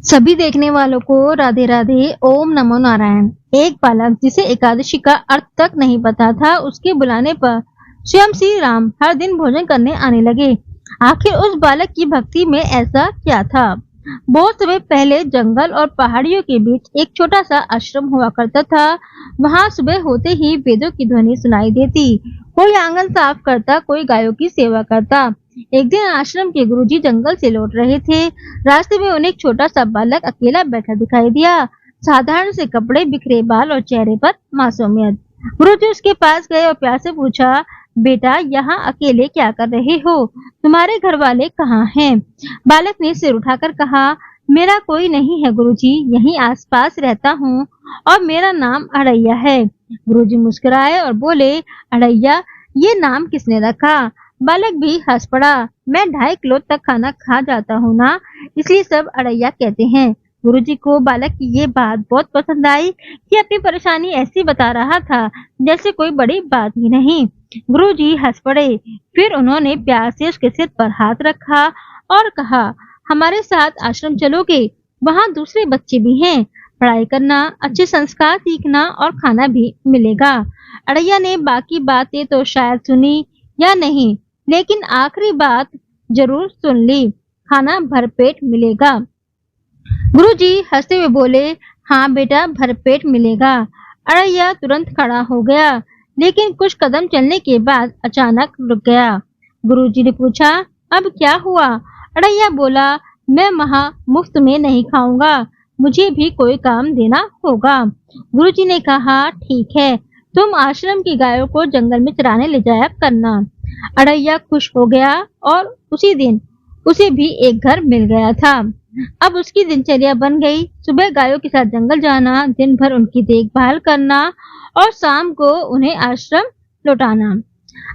सभी देखने वालों को राधे राधे। ओम नमो नारायण। एक बालक जिसे एकादशी का अर्थ तक नहीं पता था, उसके बुलाने पर स्वयं श्री राम हर दिन भोजन करने आने लगे। आखिर उस बालक की भक्ति में ऐसा क्या था? बहुत समय पहले जंगल और पहाड़ियों के बीच एक छोटा सा आश्रम हुआ करता था। वहां सुबह होते ही वेदों की ध्वनि सुनाई देती। कोई आंगन साफ करता, कोई गायों की सेवा करता। एक दिन आश्रम के गुरुजी जंगल से लौट रहे थे। रास्ते में उन्हें एक छोटा सा बालक अकेला बैठा दिखाई दिया। साधारण से कपड़े, बिखरे बाल और चेहरे पर मासूमियत। गुरुजी उसके पास गए और प्यार से पूछा, बेटा यहाँ अकेले क्या कर रहे हो? तुम्हारे घर वाले कहाँ हैं? बालक ने सिर उठाकर कहा, मेरा कोई नहीं है गुरुजी, यहीं आसपास रहता हूँ और मेरा नाम अड़ैया है। गुरुजी मुस्कुराए और बोले, अड़ैया, ये नाम किसने रखा? बालक भी हंस पड़ा। मैं 2.5 किलो तक खाना खा जाता हूँ ना, इसलिए सब अड़ैया कहते हैं। गुरुजी को बालक की ये बात बहुत पसंद आई कि अपनी परेशानी ऐसी बता रहा था जैसे कोई बड़ी बात ही नहीं। गुरुजी हंस पड़े। फिर उन्होंने प्यार से उसके सिर पर हाथ रखा और कहा, हमारे साथ आश्रम चलोगे? वहाँ दूसरे बच्चे भी हैं। पढ़ाई करना, अच्छे संस्कार सीखना और खाना भी मिलेगा। अड़ैया ने बाकी बातें तो शायद सुनी या नहीं, लेकिन आखिरी बात जरूर सुन ली, खाना भरपेट मिलेगा। गुरुजी हंसते हुए बोले, हाँ बेटा, भरपेट मिलेगा। अड़ैया तुरंत खड़ा हो गया, लेकिन कुछ कदम चलने के बाद अचानक रुक गया। गुरुजी ने पूछा, अब क्या हुआ? अड़ैया बोला, मैं वहाँ मुफ्त में नहीं खाऊंगा, मुझे भी कोई काम देना होगा। गुरुजी ने कहा, ठीक है, तुम आश्रम की गायों को जंगल में चराने ले जाया करना। अड़ैया खुश हो गया और उसी दिन उसे भी एक घर मिल गया था। अब उसकी दिनचर्या बन गई, सुबह गायों के साथ जंगल जाना, दिन भर उनकी देखभाल करना और शाम को उन्हें आश्रम लौटाना।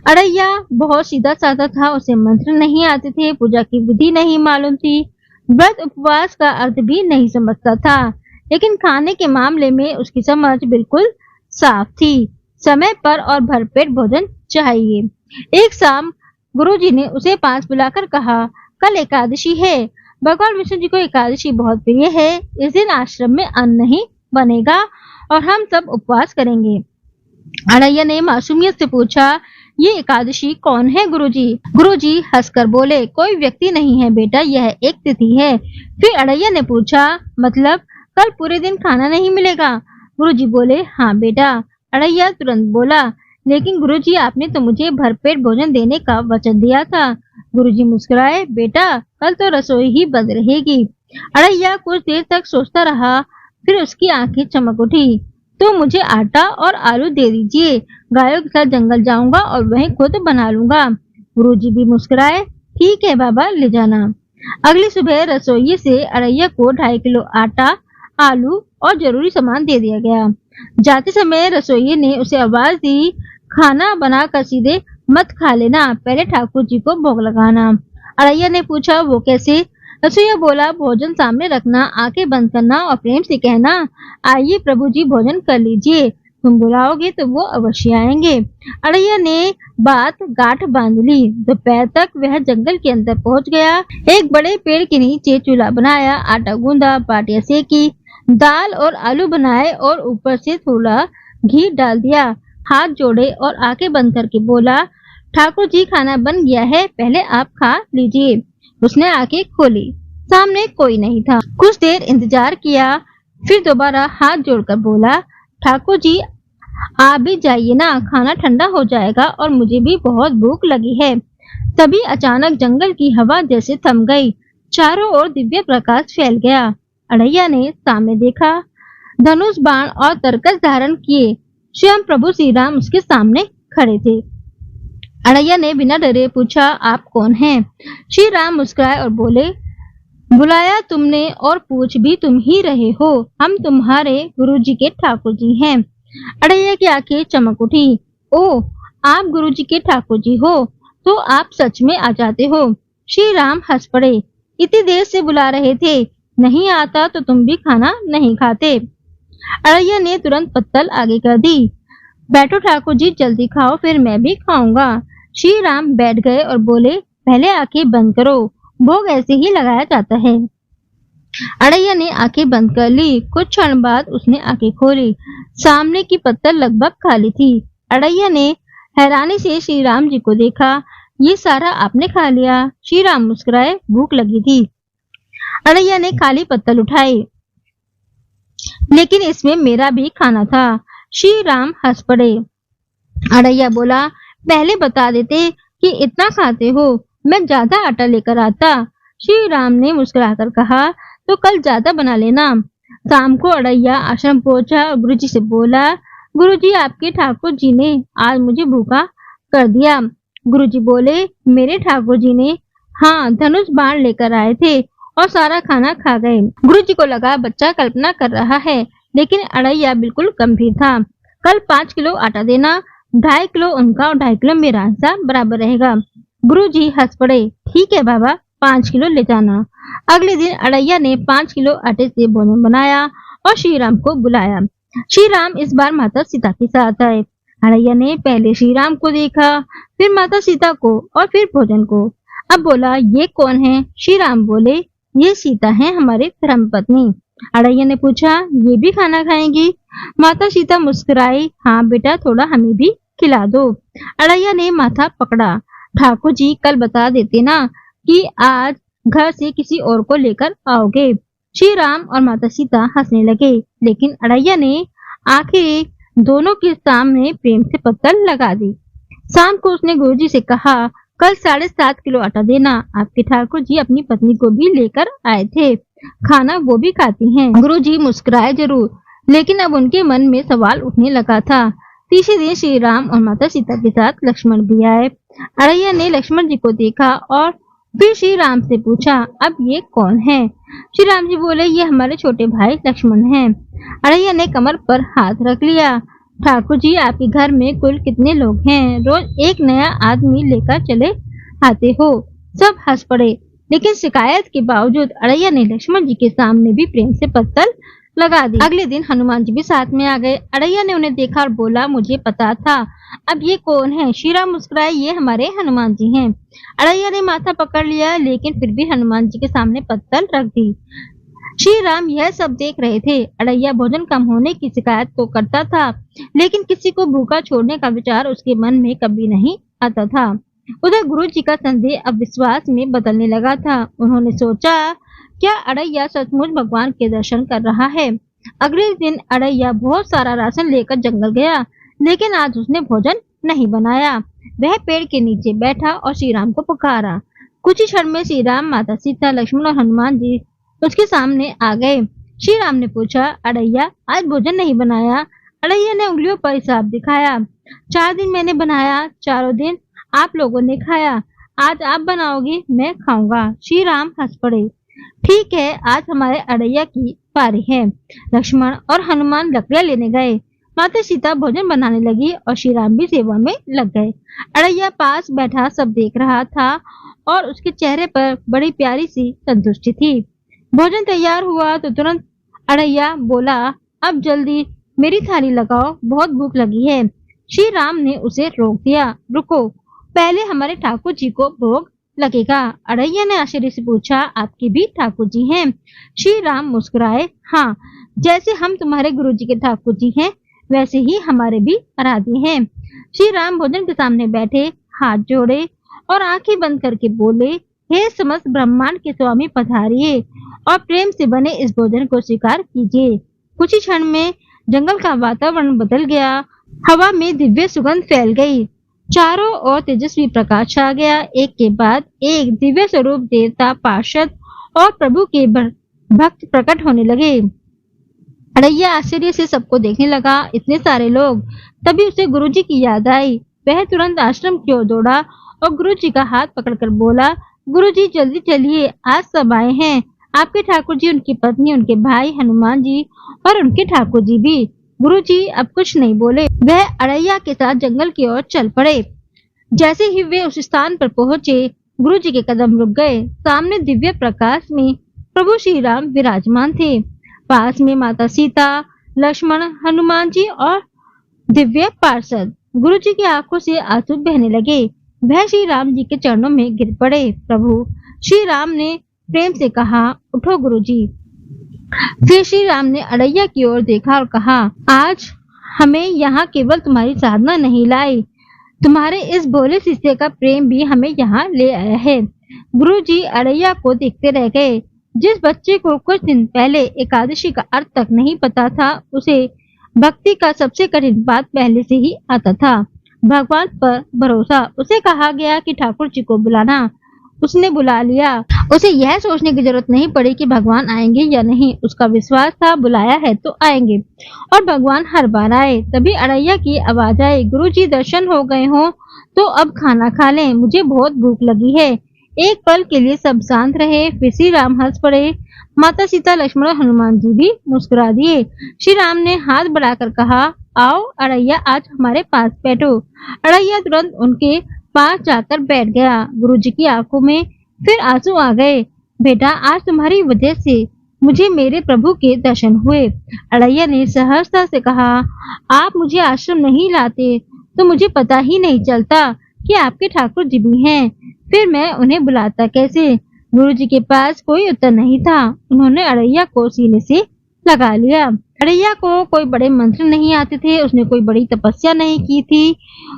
अड़ैया बहुत सीधा साधा था, उसे मंत्र नहीं आते थे, पूजा की विधि नहीं मालूम थी, व्रत उपवास का अर्थ भी नहीं समझता था, लेकिन खाने के मामले में उसकी समझ बिल्कुल साफ थी। समय पर और भरपेट भोजन चाहिए। एक शाम गुरुजी ने उसे पास बुलाकर कहा, कल एकादशी है, भगवान विष्णु जी को एकादशी बहुत प्रिय है। इस दिन आश्रम में अन्न नहीं बनेगा और हम सब उपवास करेंगे। अड़ैया ने मासूमियत से पूछा, ये एकादशी कौन है गुरुजी? गुरुजी हंसकर बोले, कोई व्यक्ति नहीं है बेटा, यह एक तिथि है। फिर अड़ैया ने पूछा, मतलब कल पूरे दिन खाना नहीं मिलेगा? गुरुजी बोले, हाँ बेटा। अड़ैया तुरंत बोला, लेकिन गुरुजी, आपने तो मुझे भरपेट भोजन देने का वचन दिया था। गुरुजी मुस्कुराए, बेटा, कल तो रसोई ही बंद रहेगी। अड़ैया कुछ देर तक सोचता रहा, फिर उसकी आंखें चमक उठी। तो मुझे आटा और आलू दे दीजिए, गायों के साथ जंगल जाऊंगा और वहीं खुद बना लूंगा। गुरुजी भी मुस्कुराए, ठीक है बाबा, ले जाना। अगली सुबह रसोई से अड़ैया को 2.5 किलो आटा, आलू और जरूरी सामान दे दिया गया। जाते समय रसोई ने उसे आवाज दी, खाना बनाकर सीधे मत खा लेना, पहले ठाकुर जी को भोग लगाना। अड़ैया ने पूछा, वो कैसे? रसोईया बोला, भोजन सामने रखना, आंखें बंद करना और प्रेम से कहना, आइए प्रभु जी भोजन कर लीजिए, तुम बुलाओगे तो वो अवश्य आएंगे। अड़ैया ने बात गांठ बांध ली। दोपहर तक वह जंगल के अंदर पहुंच गया। एक बड़े पेड़ के नीचे चूल्हा बनाया, आटा गूंदा, पाटियां सेकी, दाल और आलू बनाए और ऊपर से थोड़ा घी डाल दिया। हाथ जोड़े और आंखें बंद करके बोला, ठाकुर जी खाना बन गया है, पहले आप खा लीजिए। उसने आंखें खोली, सामने कोई नहीं था। कुछ देर इंतजार किया, फिर दोबारा हाथ जोड़कर बोला, ठाकुर जी आप भी जाइए ना, खाना ठंडा हो जाएगा और मुझे भी बहुत भूख लगी है। तभी अचानक जंगल की हवा जैसे थम गई, चारों ओर दिव्य प्रकाश फैल गया। अड़ैया ने सामने देखा, धनुष, बाण और तरकस धारण किए स्वयं प्रभु श्री राम उसके सामने खड़े थे। अड़ैया ने बिना डरे पूछा, आप कौन हैं? श्री राम मुस्कुराए और बोले, बुलाया तुमने और पूछ भी तुम ही रहे हो, हम तुम्हारे गुरुजी के ठाकुर जी हैं। अड़ैया की आंखें चमक उठी, ओ, आप गुरुजी के ठाकुर जी हो, तो आप सच में आ जाते हो। श्री राम हंस पड़े, इतनी देर से बुला रहे थे, नहीं आता तो तुम भी खाना नहीं खाते। अड़ैया ने तुरंत पत्तल आगे कर दी, बैठो ठाकुर जी, जल्दी खाओ, फिर मैं भी खाऊंगा। श्री राम बैठ गए और बोले, पहले आंखें बंद करो, भोग ऐसे ही लगाया जाता है। अड़ैया ने आंखें बंद कर ली। कुछ क्षण बाद उसने आंखें खोली। सामने की पत्तल लगभग खाली थी। अड़ैया ने हैरानी से श्री राम जी को देखा। ये सारा आपने खा लिया? श्री राम मुस्कुराए। भूख लगी थी। अड़ैया ने खाली पत्तल उठाई। लेकिन इसमें मेरा भी खाना था। श्री राम हंस पड़े। अड़ैया बोला, पहले बता देते कि इतना खाते हो, मैं ज्यादा आटा लेकर आता। श्री राम ने मुस्कुराकर कहा, तो कल ज्यादा बना लेना। शाम को अड़ैया आश्रम पहुंचा और गुरुजी से बोला, गुरुजी आपके ठाकुर जी ने आज मुझे भूखा कर दिया। गुरुजी बोले, मेरे ठाकुर जी ने हाँ धनुष बाण लेकर आए थे और सारा खाना खा गए। गुरुजी को लगा बच्चा कल्पना कर रहा है, लेकिन अड़ैया बिल्कुल गंभीर था। कल 5 किलो आटा देना, 2.5 किलो उनका और 2.5 किलो मेरा हिस्सा बराबर रहेगा। गुरुजी हंस पड़े। ठीक है बाबा, 5 किलो ले जाना। अगले दिन अड़ैया ने 5 किलो आटे से भोजन बनाया और श्री राम को बुलाया। श्री राम इस बार माता सीता के साथ आए। अड़ैया ने पहले श्री राम को देखा, फिर माता सीता को और फिर भोजन को। अब बोला, ये कौन है? श्री राम बोले, ये सीता है, हमारे धर्मपत्नी। अड़ैया ने पूछा, ये भी खाना खाएंगी? माता सीता मुस्कुराई, हाँ बेटा, थोड़ा हमें भी खिला दो। अड़ैया ने माथा पकड़ा। ठाकुर जी कल बता देते ना कि आज घर से किसी और को लेकर आओगे। श्री राम और माता सीता हंसने लगे, लेकिन अड़ैया ने आखिर दोनों के सामने प्रेम से पत्तल लगा दी। शाम को उसने गुरुजी से कहा, कल 7.5 किलो आटा देना। आपके ठाकुर जी अपनी पत्नी को भी लेकर आए थे, खाना वो भी खाती हैं। गुरुजी मुस्कुराए जरूर, लेकिन अब उनके मन में सवाल उठने लगा था। तीसरे दिन श्री राम और माता सीता के साथ लक्ष्मण भी आए। अड़ैया ने लक्ष्मण जी को देखा और फिर श्री राम से पूछा, अब ये कौन है? श्री राम जी बोले, ये हमारे छोटे भाई लक्ष्मण हैं। अड़ैया ने कमर पर हाथ रख लिया। ठाकुर जी आपके घर में कुल कितने लोग हैं? रोज एक नया आदमी लेकर चले आते हो। सब हंस पड़े, लेकिन शिकायत के बावजूद अड़ैया ने लक्ष्मण जी के सामने भी प्रेम से पत्तल लगा दी। अगले दिन हनुमान जी भी साथ में आ गए। अड़ैया ने उन्हें देखा और बोला, मुझे पता था। अब ये कौन है? श्री राम मुस्कुराए, ये हमारे हनुमान जी हैं। अड़ैया ने माथा पकड़ लिया, लेकिन फिर भी हनुमान जी के सामने पत्तल रख दी। श्री राम यह सब देख रहे थे। अड़ैया भोजन कम होने की शिकायत तो करता था, लेकिन किसी को भूखा छोड़ने का विचार उसके मन में कभी नहीं आता था। उधर गुरु जी का संदेह अब विश्वास में बदलने लगा था। उन्होंने सोचा, क्या अड़ैया सचमुच भगवान के दर्शन कर रहा है? अगले दिन अड़ैया बहुत सारा राशन लेकर जंगल गया, लेकिन आज उसने भोजन नहीं बनाया। वह पेड़ के नीचे बैठा और श्री राम को पुकारा। कुछ ही क्षण में श्री राम, माता सीता, लक्ष्मण और हनुमान जी उसके सामने आ गए। श्री राम ने पूछा, अड़ैया आज भोजन नहीं बनाया? अड़ैया ने उंगलियों पर हिसाब दिखाया। 4 दिन मैंने बनाया, चारों दिन आप लोगों ने खाया। आज आप बनाओगे, मैं खाऊंगा। श्री राम हंस पड़े। ठीक है, आज हमारे अड़ैया की पारी है। लक्ष्मण और हनुमान लकड़ियां लेने गए। माता सीता भोजन बनाने लगी और श्री राम भी सेवा में लग गए। अड़ैया पास बैठा सब देख रहा था और उसके चेहरे पर बड़ी प्यारी सी संतुष्टि थी। भोजन तैयार हुआ तो तुरंत अड़ैया बोला, अब जल्दी मेरी थाली लगाओ, बहुत भूख लगी है। श्री राम ने उसे रोक दिया। रुको, पहले हमारे ठाकुर जी को भोग लगेगा। अड़ैया ने आश्चर्य से पूछा, आपके भी ठाकुर जी हैं? श्री राम मुस्कुराए, हाँ, जैसे हम तुम्हारे गुरु जी के ठाकुर जी हैं, वैसे ही हमारे भी आराध्य हैं। श्री राम भोजन के सामने बैठे, हाथ जोड़े और आंखें बंद करके बोले, हे समस्त ब्रह्मांड के स्वामी पधारिए और प्रेम से बने इस भोजन को स्वीकार कीजिए। कुछ ही क्षण में जंगल का वातावरण बदल गया। हवा में दिव्य सुगंध फैल गई। चारों ओर तेजस्वी प्रकाश छा गया। एक के बाद एक दिव्य स्वरूप देवता, पार्षद और प्रभु के भक्त प्रकट होने लगे। अड़ैया आश्चर्य से सबको देखने लगा। इतने सारे लोग! तभी उसे गुरुजी की याद आई। वह तुरंत आश्रम की ओर दौड़ा और गुरुजी का हाथ पकड़कर बोला, गुरुजी जल्दी चलिए, आज सब आए हैं। आपके ठाकुर जी, उनकी पत्नी, उनके भाई हनुमान जी और उनके ठाकुर जी भी। गुरुजी अब कुछ नहीं बोले। वह अड़ैया के साथ जंगल की ओर चल पड़े। जैसे ही वे उस स्थान पर पहुंचे, गुरुजी के कदम रुक गए। सामने दिव्य प्रकाश में प्रभु श्री राम विराजमान थे। पास में माता सीता, लक्ष्मण, हनुमान जी और दिव्य पार्षद। गुरुजी की आंखों से आंसू बहने लगे। वह श्री राम जी के चरणों में गिर पड़े। प्रभु श्री राम ने प्रेम से कहा, उठो गुरुजी। फिर श्री राम ने अड़ैया की ओर देखा और कहा, आज हमें यहाँ केवल तुम्हारी साधना नहीं लाई, तुम्हारे इस भोले शिष्य का प्रेम भी हमें यहाँ ले आया है। गुरुजी अड़ैया को देखते रह गए। जिस बच्चे को कुछ दिन पहले एकादशी का अर्थ तक नहीं पता था, उसे भक्ति का सबसे कठिन बात पहले से ही आता था। भगवान पर भरोसा। उसे कहा गया कि ठाकुर जी को बुलाना, उसने बुला लिया। उसे यह सोचने की जरूरत नहीं पड़ी कि भगवान आएंगे या नहीं। उसका विश्वास था बुलाया है तो आएंगे, और भगवान हर बार आए। तभी अड़ैया की आवाज आई, गुरुजी दर्शन हो गए हो तो अब खाना खा लें, मुझे बहुत भूख लगी है। एक पल के लिए सब शांत रहे, फिर श्री राम हंस पड़े। माता सीता, लक्ष्मण और हनुमान जी भी मुस्कुरा दिए। श्री राम ने हाथ बढ़ाकर कहा, आओ अड़ैया, आज हमारे पास बैठो। अड़ैया तुरंत उनके पास जाकर बैठ गया। गुरुजी की आंखों में फिर आंसू आ गए। बेटा, आज तुम्हारी वजह से मुझे मेरे प्रभु के दर्शन हुए। अड़ैया ने सहजता से कहा, आप मुझे आश्रम नहीं लाते तो मुझे पता ही नहीं चलता कि आपके ठाकुर जी भी हैं, फिर मैं उन्हें बुलाता कैसे। गुरुजी के पास कोई उत्तर नहीं था। उन्होंने अड़ैया को सीने से लगा लिया। अड़ैया को कोई बड़े मंत्र नहीं आते थे, उसने कोई बड़ी तपस्या नहीं की थी,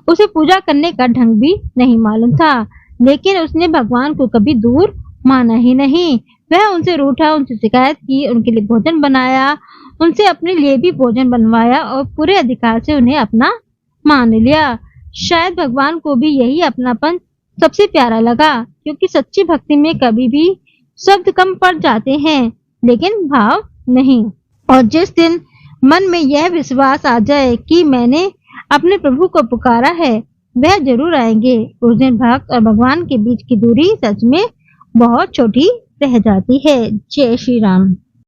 उसे पूजा करने का ढंग भी नहीं मालूम था, लेकिन उसने भगवान को कभी दूर माना ही नहीं। वह उनसे रूठा, उनसे शिकायत की, उनके लिए भोजन बनाया, उनसे अपने लिए भी भोजन बनवाया और पूरे अधिकार से उन्हें अपना मान लिया। शायद भगवान को भी यही अपनापन सबसे प्यारा लगा, क्योंकि सच्ची भक्ति में कभी भी शब्द कम पड़ जाते हैं लेकिन भाव नहीं। और जिस दिन मन में यह विश्वास आ जाए कि मैंने अपने प्रभु को पुकारा है, वह जरूर आएंगे। उस दिन भक्त और भगवान के बीच की दूरी सच में बहुत छोटी रह जाती है। जय श्री राम।